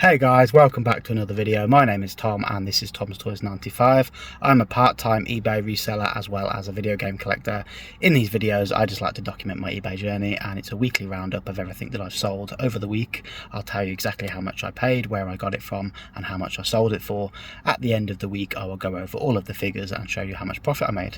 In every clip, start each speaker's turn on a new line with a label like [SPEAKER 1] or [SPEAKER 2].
[SPEAKER 1] Hey guys, welcome back to another video. My name is Tom and this is Tom's Toys 95. I'm a part-time eBay reseller as well as a video game collector. In these videos I just like to document my eBay journey, and it's a weekly roundup of everything that I've sold over the week. I'll tell you exactly how much I paid, where I got it from and how much I sold it for. At the end of the week I will go over all of the figures and show you how much profit I made.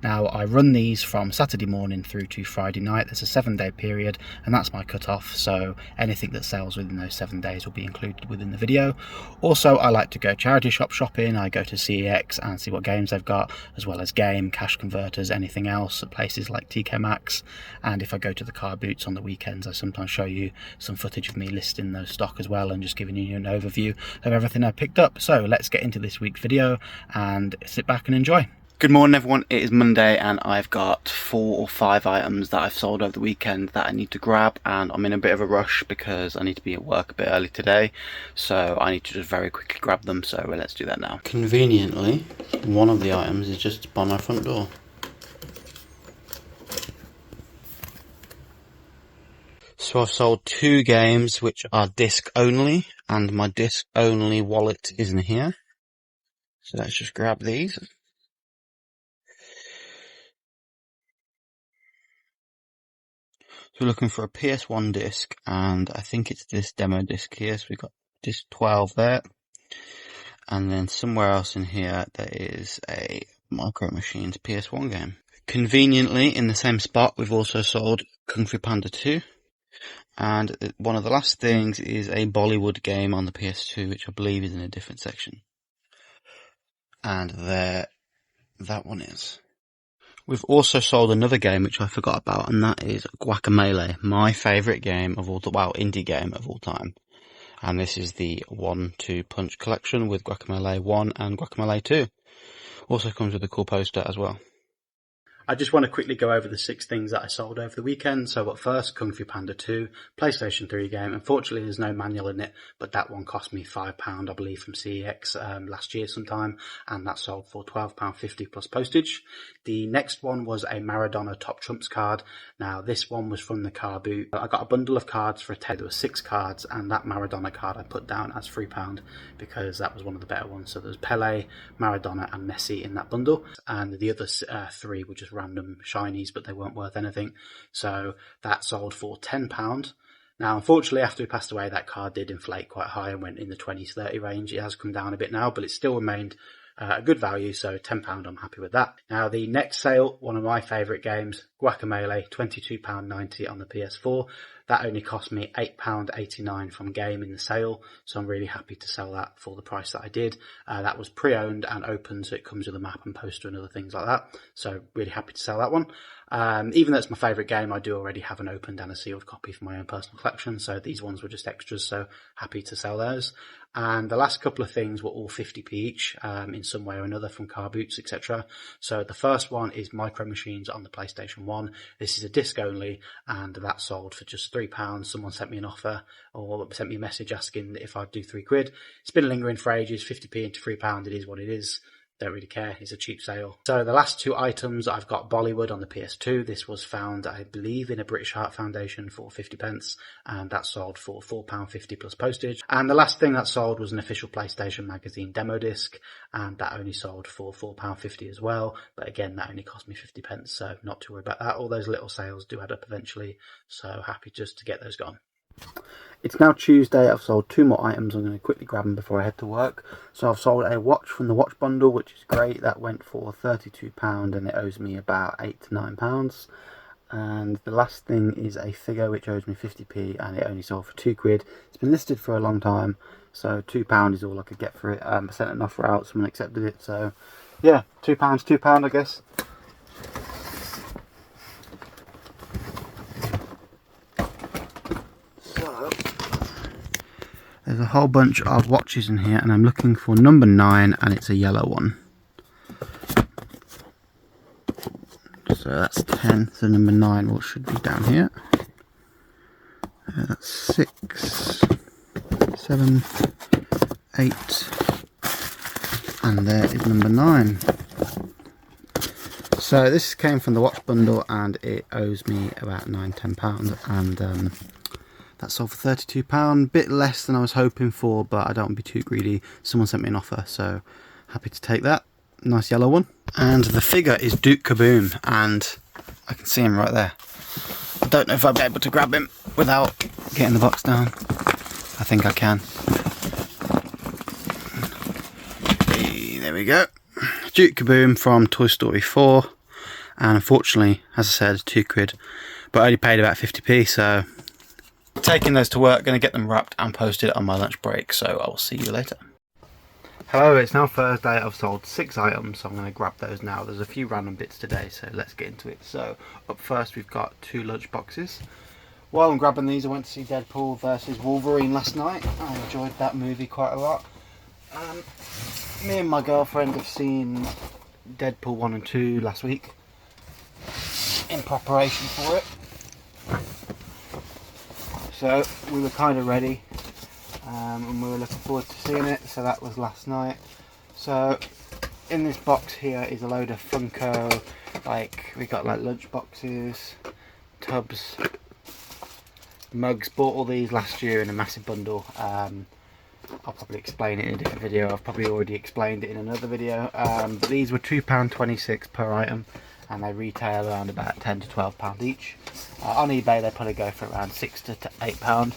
[SPEAKER 1] Now, I run these from Saturday morning through to Friday night. There's a 7-day period and that's my cut-off, so anything that sells within those 7 days will be included within the video. Also, I like to go charity shop shopping. I go to CEX and see what games they've got, as well as game, cash converters, anything else at places like TK Maxx. And if I go to the car boots on the weekends, I sometimes show you some footage of me listing those stock as well and just giving you an overview of everything I picked up. So let's get into this week's video and sit back and enjoy. Good morning everyone, it is Monday and I've got 4 or 5 items that I've sold over the weekend that I need to grab, and I'm in a bit of a rush because I need to be at work a bit early today, so I need to just very quickly grab them, so let's do that now. Conveniently, one of the items is just by my front door. So I've sold 2 games which are disc only, and my disc only wallet is in here. So let's just grab these. We're looking for a PS1 disc, and I think it's this demo disc here. So we've got disc 12 there, and then somewhere else in here there is a Micro Machines PS1 game. Conveniently, in the same spot, we've also sold Kung Fu Panda 2, and one of the last things is a Bollywood game on the PS2, which I believe is in a different section. And there, that one is. We've also sold another game which I forgot about, and that is Guacamelee, my favourite game of all, well, indie game of all time. And this is the 1-2 Punch collection with Guacamelee 1 and Guacamelee 2. Also comes with a cool poster as well. I just want to quickly go over the 6 things that I sold over the weekend. So first, Kung Fu Panda 2, PlayStation 3 game. Unfortunately, there's no manual in it, but that one cost me £5, I believe, from CEX last year sometime, and that sold for £12.50 plus postage. The next one was a Maradona Top Trumps card. Now, this one was from the car boot. I got a bundle of cards for a £10. There were 6 cards, and that Maradona card I put down as £3 because that was one of the better ones. So there's Pele, Maradona, and Messi in that bundle, and the other 3 were just random shinies, but they weren't worth anything. So that sold for £10. Now, unfortunately, after he passed away, that card did inflate quite high and went in the 20-30 range. It has come down a bit now, but it still remained a good value, so £10, I'm happy with that. Now, the next sale, one of my favourite games, Guacamelee, £22.90 on the PS4. That only cost me £8.89 from Game in the sale, so I'm really happy to sell that for the price that I did. That was pre-owned and open, so it comes with a map and poster and other things like that, so really happy to sell that one. Even though it's my favourite game, I do already have an opened and a sealed copy for my own personal collection, so these ones were just extras, so happy to sell those. And the last couple of things were all 50p each, in some way or another, from car boots, etc. So the first one is Micro Machines on the PlayStation 1. This is a disc only, and that sold for just £3. Someone sent me an offer, or sent me a message asking if I'd do £3. It's been lingering for ages. 50p into £3, it is what it is. Don't really care, it's a cheap sale. So the last 2 items, I've got Bollywood on the PS2. This was found, I believe, in a British Heart Foundation for 50p, and that sold for £4.50 plus postage. And the last thing that sold was an official PlayStation Magazine demo disc, and that only sold for £4.50 as well. But again, that only cost me 50p, so not to worry about that. All those little sales do add up eventually, so happy just to get those gone. It's now Tuesday. I've sold 2 more items. I'm going to quickly grab them before I head to work. So I've sold a watch from the watch bundle, which is great. That went for £32 and it owes me about £8 to £9. And the last thing is a figure which owes me 50p and it only sold for £2. It's been listed for a long time, so £2 is all I could get for it. I sent an offer out, someone accepted it, so yeah, £2, I guess. There's a whole bunch of watches in here, and I'm looking for number 9, and it's a yellow one. So that's 10, so number 9 should be down here. That's 6, 7, 8, and there is number 9. So this came from the watch bundle, and it owes me about £9–10, and That sold for £32, bit less than I was hoping for, but I don't want to be too greedy. Someone sent me an offer, so happy to take that. Nice yellow one. And the figure is Duke Kaboom, and I can see him right there. I don't know if I'll be able to grab him without getting the box down. I think I can. Hey, there we go. Duke Kaboom from Toy Story 4, and unfortunately, as I said, £2, but I only paid about 50p, so taking those to work, going to get them wrapped and posted on my lunch break, so I will see you later. Hello, it's now Thursday. I've sold 6 items, so I'm going to grab those now. There's a few random bits today, so let's get into it. So up first we've got 2 lunch boxes. While I'm grabbing these, I went to see Deadpool versus Wolverine last night. I enjoyed that movie quite a lot. Me and my girlfriend have seen Deadpool 1 and 2 last week in preparation for it. So we were kind of ready, and we were looking forward to seeing it, so that was last night. So in this box here is a load of Funko, like we got like lunch boxes, tubs, mugs. Bought all these last year in a massive bundle. I'll probably explain it in a different video. I've probably already explained it in another video. But these were £2.26 per item, and they retail around about £10 to £12 each. On eBay they probably go for around £6 to £8.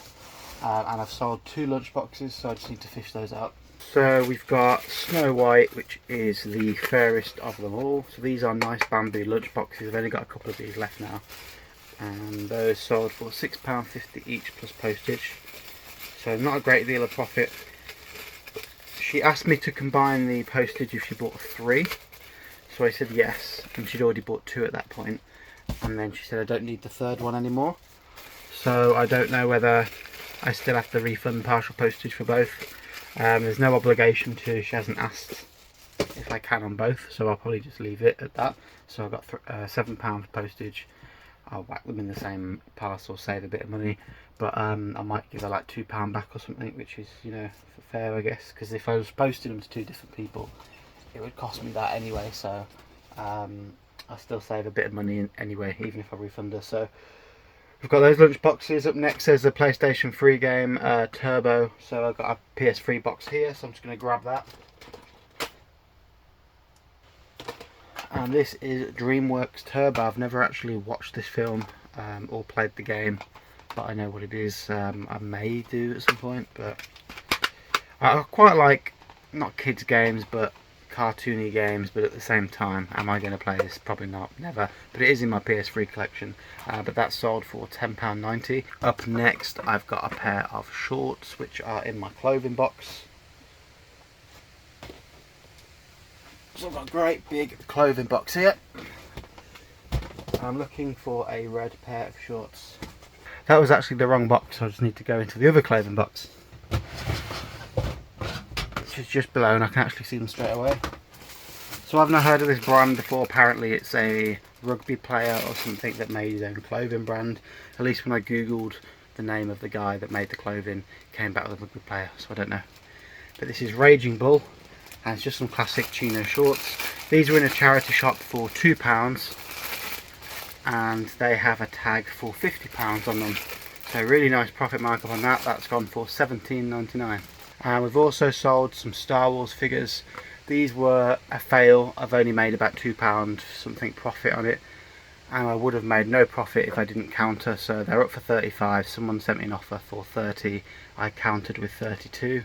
[SPEAKER 1] And I've sold 2 lunch boxes, so I just need to fish those out. So we've got Snow White, which is the fairest of them all. So these are nice bamboo lunch boxes. I've only got a couple of these left now, and those sold for £6.50 each plus postage. So not a great deal of profit. She asked me to combine the postage if she bought 3, so I said yes, and she'd already bought 2 at that point. And then she said I don't need the 3rd one anymore, so I don't know whether I still have to refund partial postage for both. There's no obligation to. She hasn't asked if I can on both, so I'll probably just leave it at that. So I've got £7 for postage. I'll whack them in the same parcel, save a bit of money, but I might give her like £2 back or something, which is, you know, fair, I guess, because if I was posting them to 2 different people, it would cost me that anyway. So I'll still save a bit of money anyway, even if I refund her. So we've got those lunch boxes. Up next there's the PlayStation 3 game Turbo. So I've got a PS3 box here, so I'm just going to grab that. And this is DreamWorks Turbo. I've never actually watched this film or played the game, but I know what it is. I may do at some point, but I quite like, not kids games, but cartoony games. But at the same time, am I going to play this? Probably not, never. But it is in my PS3 collection. But that's sold for £10.90. Up next I've got a pair of shorts, which are in my clothing box. So I've got a great big clothing box here. I'm looking for a red pair of shorts. That was actually the wrong box, so I just need to go into the other clothing box, which is just below, and I can actually see them straight away. So I've not heard of this brand before. Apparently it's a rugby player or something that made his own clothing brand. At least when I googled the name of the guy that made the clothing, it came back with a rugby player, so I don't know. But this is Raging Bull, and it's just some classic chino shorts. These were in a charity shop for £2, and they have a tag for £50 on them. So really nice profit markup on that. That's gone for £17.99. And we've also sold some Star Wars figures. These were a fail. I've only made about £2 something profit on it, and I would have made no profit if I didn't counter. So they're up for 35. Someone sent me an offer for 30. I countered with 32.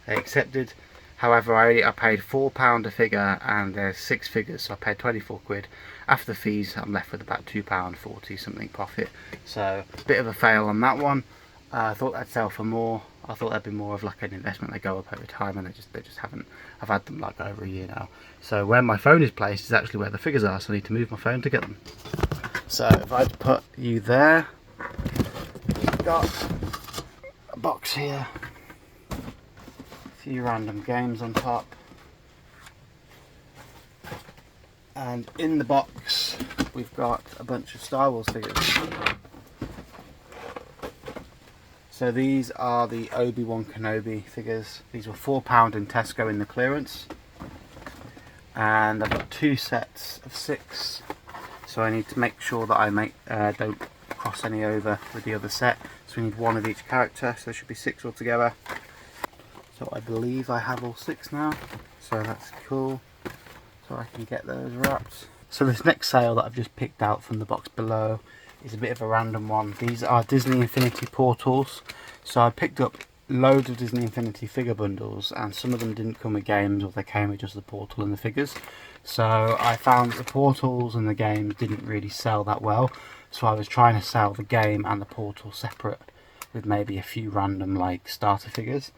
[SPEAKER 1] They accepted. However, I paid £4 a figure, and there's 6 figures, so I paid £24. After the fees, I'm left with about £2.40 something profit. So a bit of a fail on that one. I thought they'd sell for more. I thought they'd be more of like an investment. They go up over time, and they just haven't. I've had them like over a year now. So where my phone is placed is actually where the figures are, so I need to move my phone to get them. So if I put you there, you've got a box here, a few random games on top, and in the box we've got a bunch of Star Wars figures. So these are the Obi-Wan Kenobi figures. These were £4 in Tesco in the clearance. And I've got 2 sets of 6. So I need to make sure that I don't cross cross any over with the other set. So we need one of each character, so there should be 6 altogether. So I believe I have all 6 now, so that's cool. So I can get those wrapped. So this next sale that I've just picked out from the box below is a bit of a random one. These are Disney Infinity portals. So I picked up loads of Disney Infinity figure bundles, and some of them didn't come with games, or they came with just the portal and the figures. So I found that the portals and the games didn't really sell that well, so I was trying to sell the game and the portal separate with maybe a few random like starter figures,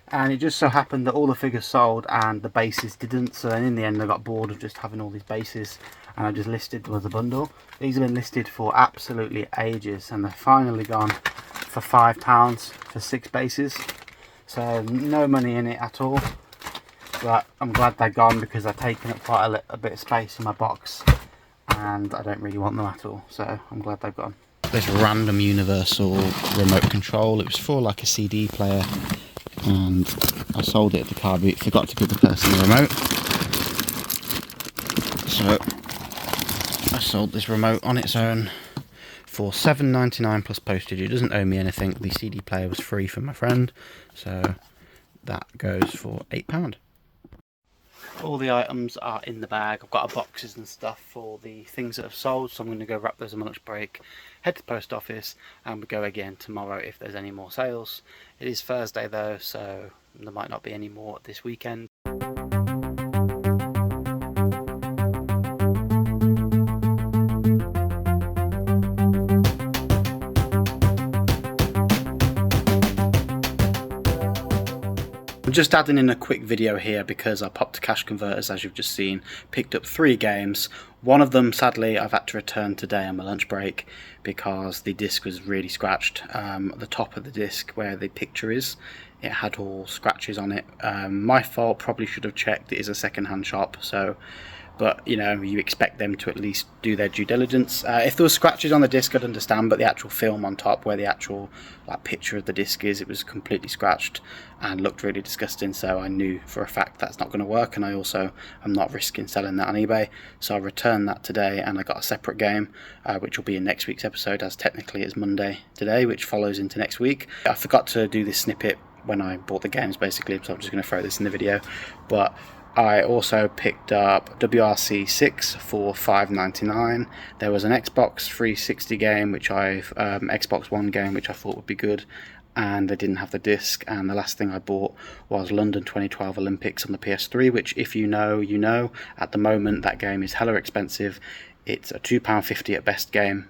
[SPEAKER 1] and it just so happened that all the figures sold and the bases didn't. So then in the end I got bored of just having all these bases, and I just listed them as a bundle. These have been listed for absolutely ages, and they're finally gone for £5 for 6 bases. So no money in it at all, but I'm glad they're gone because they're taking up quite a bit of space in my box, and I don't really want them at all, so I'm glad they've gone. This random universal remote control, it was for like a CD player, and I sold it at the car boot, forgot to give the person the remote, so I sold this remote on its own for £7.99 plus postage. It doesn't owe me anything. The CD player was free from my friend, so that goes for £8. All the items are in the bag. I've got our boxes and stuff for the things that have sold, so I'm going to go wrap those on my lunch break, head to the post office, and we'll go again tomorrow if there's any more sales. It is Thursday though, so there might not be any more this weekend. I'm just adding in a quick video here because I popped to cash converters, as you've just seen, picked up 3 games. One of them, sadly, I've had to return today on my lunch break because the disc was really scratched. The top of the disc where the picture is, it had all scratches on it. My fault, probably should have checked. It is a second-hand shop, so... But, you know, you expect them to at least do their due diligence. If there were scratches on the disc, I'd understand, but the actual film on top, where the actual picture of the disc is, it was completely scratched and looked really disgusting, so I knew for a fact that's not going to work, and I also am not risking selling that on eBay. So I returned that today, and I got a separate game, which will be in next week's episode, as technically it's Monday today, which follows into next week. I forgot to do this snippet when I bought the games, basically, so I'm just going to throw this in the video, but... I also picked up WRC 6 for £5.99. There was an Xbox 360 game, which Xbox One game, which I thought would be good, and they didn't have the disc. And the last thing I bought was London 2012 Olympics on the PS3, which, if you know, you know. At the moment, that game is hella expensive. It's a £2.50 at best game.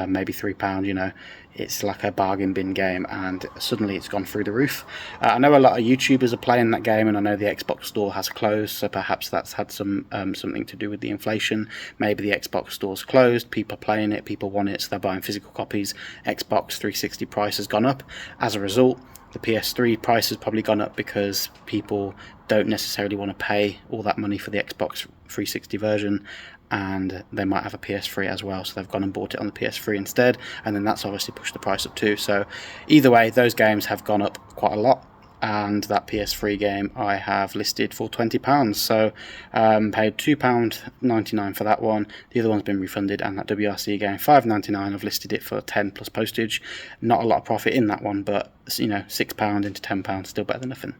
[SPEAKER 1] Maybe £3, you know. It's like a bargain bin game, and suddenly it's gone through the roof. I know a lot of YouTubers are playing that game, and I know the Xbox store has closed, so perhaps that's had something to do with the inflation. Maybe the Xbox store's closed, people are playing it, people want it, so they're buying physical copies. Xbox 360 price has gone up. As a result, the PS3 price has probably gone up because people don't necessarily want to pay all that money for the Xbox 360 version, and they might have a PS3 as well, so they've gone and bought it on the PS3 instead, and then that's obviously pushed the price up too. So either way, those games have gone up quite a lot, and that PS3 game I have listed for £20, so paid £2.99 for that one. The other one's been refunded, and that WRC game £5.99, I've listed it for £10 plus postage. Not a lot of profit in that one, but you know, £6 into £10, still better than nothing.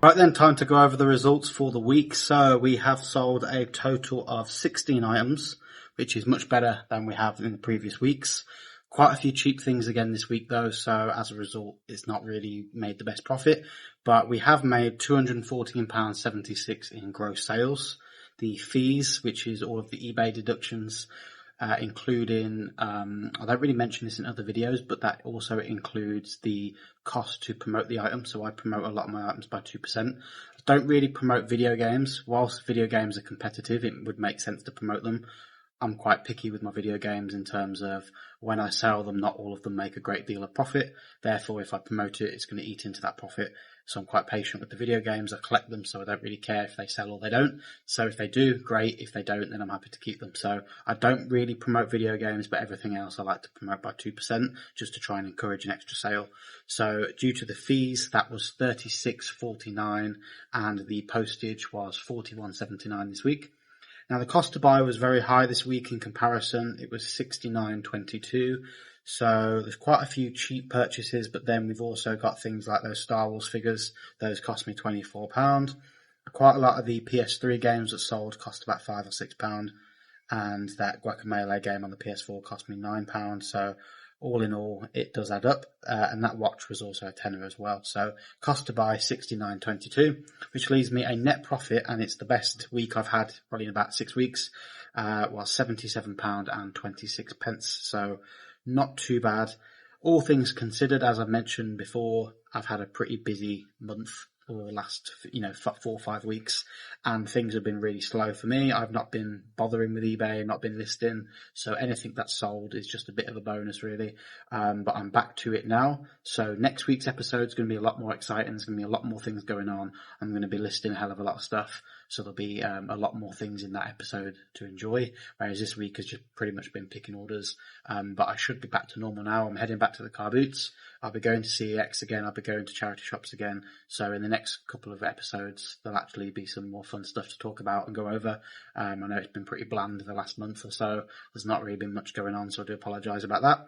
[SPEAKER 1] Right then, time to go over the results for the week. So we have sold a total of 16 items, which is much better than we have in the previous weeks. Quite a few cheap things again this week though, so as a result it's not really made the best profit, but we have made £214.76 in gross sales. The fees, which is all of the eBay deductions, including, I don't really mention this in other videos, but that also includes the cost to promote the item. So I promote a lot of my items by 2%. I don't really promote video games. Whilst video games are competitive, it would make sense to promote them. I'm quite picky with my video games in terms of when I sell them, not all of them make a great deal of profit. Therefore, if I promote it, it's going to eat into that profit. So I'm quite patient with the video games. I collect them, so I don't really care if they sell or they don't. So if they do, great. If they don't, then I'm happy to keep them. So I don't really promote video games, but everything else I like to promote by 2% just to try and encourage an extra sale. So due to the fees, that was $36.49, and the postage was $41.79 this week. Now the cost to buy was very high this week in comparison. It was $69.22.
[SPEAKER 2] So there's quite a few cheap purchases, but then we've also got things like those Star Wars figures. Those cost me £24. Quite a lot of the PS3 games that sold cost about £5 or £6. And that Guacamelee game on the PS4 cost me £9. So all in all, it does add up. And that watch was also a tenner as well. So cost to buy £69.22, which leaves me a net profit, and it's the best week I've had probably in about 6 weeks. Was £77.26. So not too bad. All things considered, as I mentioned before, I've had a pretty busy month for the last 4 or 5 weeks, and things have been really slow for me. I've not been bothering with eBay, not been listing, so anything that's sold is just a bit of a bonus really. But I'm back to it now, so next week's episode is going to be a lot more exciting. There's going to be a lot more things going on. I'm going to be listing a hell of a lot of stuff, so there'll be a lot more things in that episode to enjoy, whereas this week has just pretty much been picking orders. But I should be back to normal now. I'm heading back to the car boots. I'll be going to CEX again. I'll be going to charity shops again. So in the next couple of episodes, there'll actually be some more fun stuff to talk about and go over. I know it's been pretty bland the last month or so. There's not really been much going on, so I do apologise about that.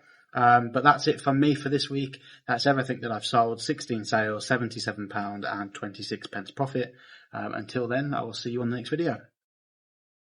[SPEAKER 2] But that's it from me for this week. That's everything that I've sold. 16 sales, £77.26 profit. Until then, I will see you on the next video.